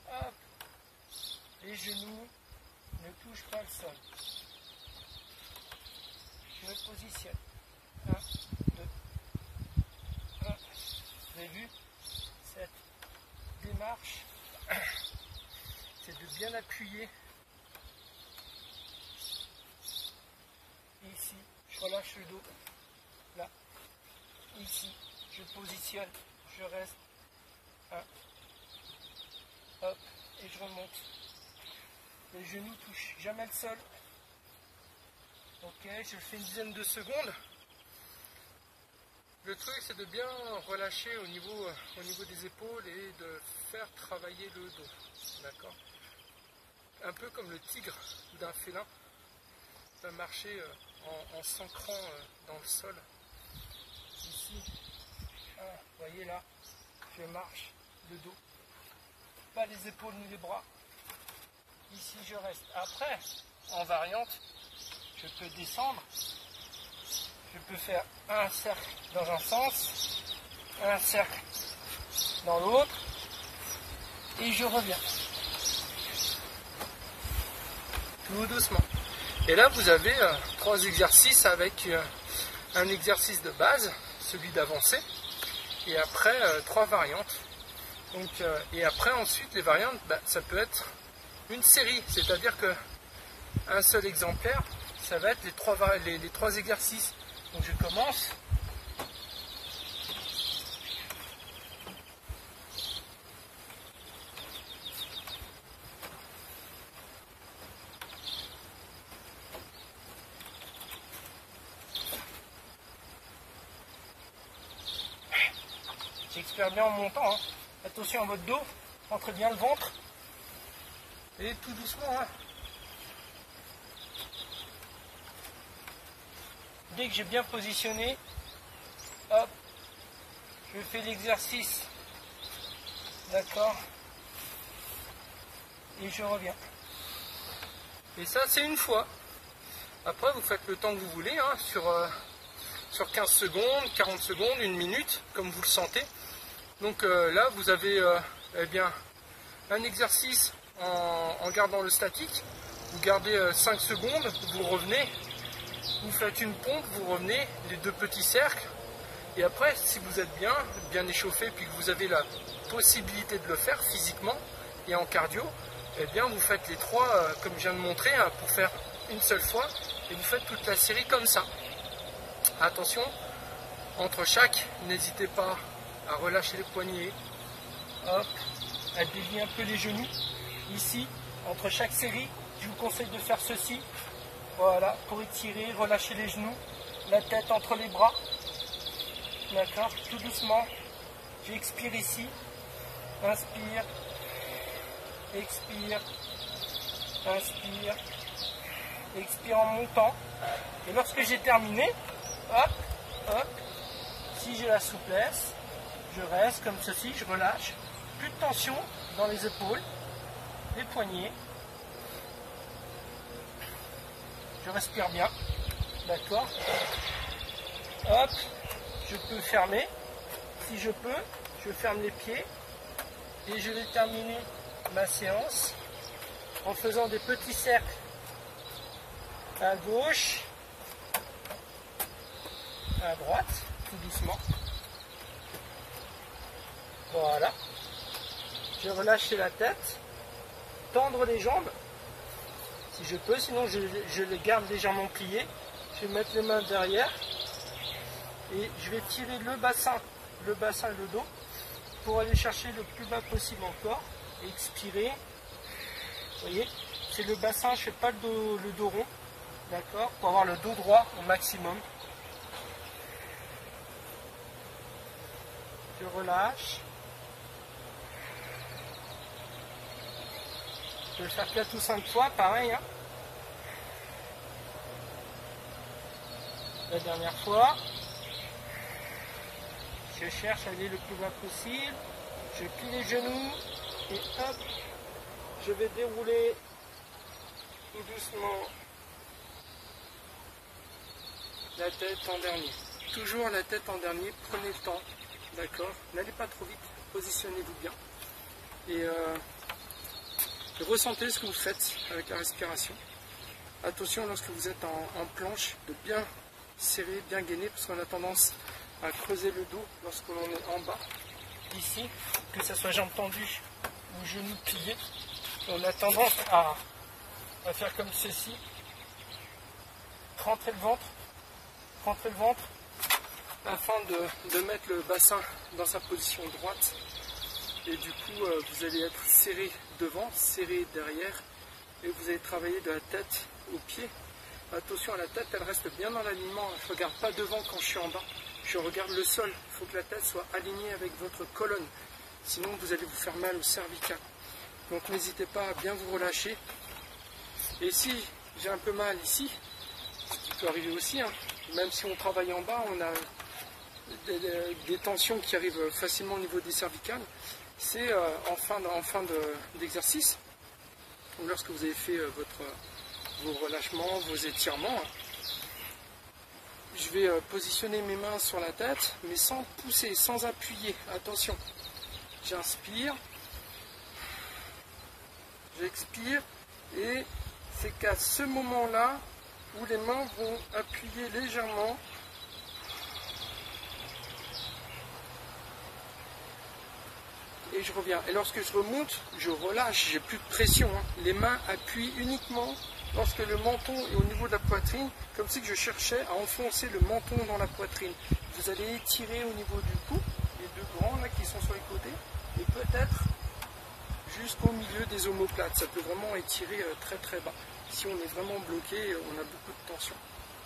Hop. Les genoux ne touchent pas le sol. Je me positionne. 1, 2, 1. Vous avez vu cette démarche? C'est de bien appuyer. Ici, je relâche le dos. Là. Ici, je positionne. Je reste. 1. Hop. Et je remonte. Les genoux touchent jamais le sol. Ok, je le fais une dizaine de secondes. Le truc, c'est de bien relâcher au niveau des épaules et de faire travailler le dos. D'accord? Un peu comme le tigre d'un félin va marcher en s'ancrant dans le sol. Ici, vous voyez là, je marche le dos. Pas les épaules ni les bras. Ici, je reste. Après, en variante, je peux descendre. Je peux faire un cercle dans un sens, un cercle dans l'autre, et je reviens. Tout doucement. Et là, vous avez 3 exercices avec un exercice de base, celui d'avancée, et après 3 variantes. Donc, et après, ensuite, les variantes, ça peut être une série, c'est-à-dire que un seul exemplaire, ça va être les 3 exercices. Donc je commence. J'expère bien en montant. Hein. Attention à votre dos, rentrez bien le ventre. Et tout doucement. Hein. Dès que j'ai bien positionné, hop, je fais l'exercice, d'accord, et je reviens. Et ça, c'est une fois. Après, vous faites le temps que vous voulez, hein, sur 15 secondes, 40 secondes, 1 minute, comme vous le sentez. Donc là, vous avez eh bien, un exercice en gardant le statique. Vous gardez 5 secondes, vous revenez. Vous faites une pompe, vous revenez, les 2 petits cercles, et après, si vous êtes bien échauffé, puis que vous avez la possibilité de le faire physiquement et en cardio, eh bien vous faites les 3, comme je viens de montrer, hein, pour faire une seule fois, et vous faites toute la série comme ça. Attention, entre chaque, n'hésitez pas à relâcher les poignets, hop, à dévier un peu les genoux. Ici, entre chaque série, je vous conseille de faire ceci. Voilà, pour étirer, relâcher les genoux, la tête entre les bras. D'accord, tout doucement. J'expire ici. Inspire. Expire. Inspire. Expire en montant. Et lorsque j'ai terminé, hop, hop, si j'ai la souplesse, je reste comme ceci, je relâche. Plus de tension dans les épaules, les poignets. Je respire bien, d'accord. Hop, je peux fermer. Si je peux, je ferme les pieds. Et je vais terminer ma séance en faisant des petits cercles à gauche, à droite, tout doucement. Voilà. Je relâche la tête, tendre les jambes. Si je peux, sinon je les garde légèrement pliés. Je vais mettre les mains derrière et je vais tirer le bassin et le dos pour aller chercher le plus bas possible encore et expirer. Vous voyez, c'est le bassin, je ne fais pas le dos rond, d'accord, pour avoir le dos droit au maximum. Je relâche. Je vais le faire 4 ou 5 fois, pareil. Hein. La dernière fois. Je cherche à aller le plus bas possible. Je plie les genoux. Et hop, je vais dérouler tout doucement la tête en dernier. Toujours la tête en dernier, prenez le temps. D'accord. N'allez pas trop vite, positionnez-vous bien. Et ressentez ce que vous faites avec la respiration. Attention lorsque vous êtes en planche de bien serrer, bien gainer, parce qu'on a tendance à creuser le dos lorsque l'on est en bas. Ici, que ce soit jambes tendues ou genoux pliés, on a tendance à faire comme ceci. Rentrer le ventre, afin de mettre le bassin dans sa position droite. Et du coup, vous allez être serré devant, serré derrière, et vous allez travailler de la tête aux pieds. Attention à la tête, elle reste bien dans l'alignement. Je ne regarde pas devant quand je suis en bas, je regarde le sol. Il faut que la tête soit alignée avec votre colonne, sinon vous allez vous faire mal au cervical. Donc n'hésitez pas à bien vous relâcher. Et si j'ai un peu mal ici, ce qui peut arriver aussi, hein, même si on travaille en bas, on a des tensions qui arrivent facilement au niveau des cervicales. C'est en fin d'exercice, ou lorsque vous avez fait vos relâchements, vos étirements, je vais positionner mes mains sur la tête, mais sans pousser, sans appuyer. Attention, j'inspire, j'expire, et c'est qu'à ce moment-là où les mains vont appuyer légèrement. Et je reviens. Et lorsque je remonte, je relâche, j'ai plus de pression. Les mains appuient uniquement lorsque le menton est au niveau de la poitrine, comme si je cherchais à enfoncer le menton dans la poitrine. Vous allez étirer au niveau du cou, les deux grands là qui sont sur les côtés, et peut-être jusqu'au milieu des omoplates. Ça peut vraiment étirer très très bas. Si on est vraiment bloqué, on a beaucoup de tension.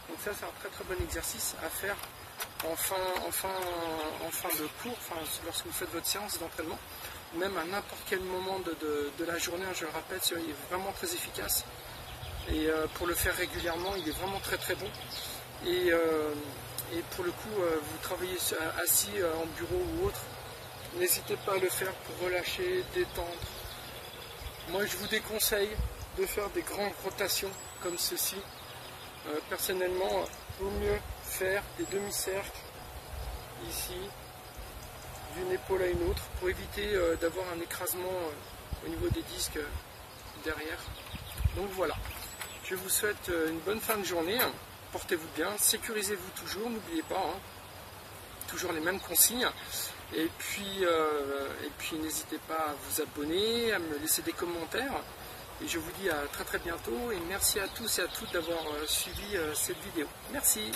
Donc ça, c'est un très très bon exercice à faire en fin de cours, lorsque vous faites votre séance d'entraînement, même à n'importe quel moment de la journée. Je le rappelle, il est vraiment très efficace. Et pour le faire régulièrement, il est vraiment très très bon. Et pour le coup, vous travaillez assis en bureau ou autre, n'hésitez pas à le faire pour relâcher, détendre. Moi, je vous déconseille de faire des grandes rotations comme ceci. Personnellement, il vaut mieux faire des demi-cercles ici, d'une épaule à une autre, pour éviter d'avoir un écrasement au niveau des disques derrière. Donc voilà, je vous souhaite une bonne fin de journée, portez-vous bien, sécurisez-vous toujours, n'oubliez pas, hein, toujours les mêmes consignes, et puis n'hésitez pas à vous abonner, à me laisser des commentaires, et je vous dis à très très bientôt, et merci à tous et à toutes d'avoir suivi cette vidéo. Merci.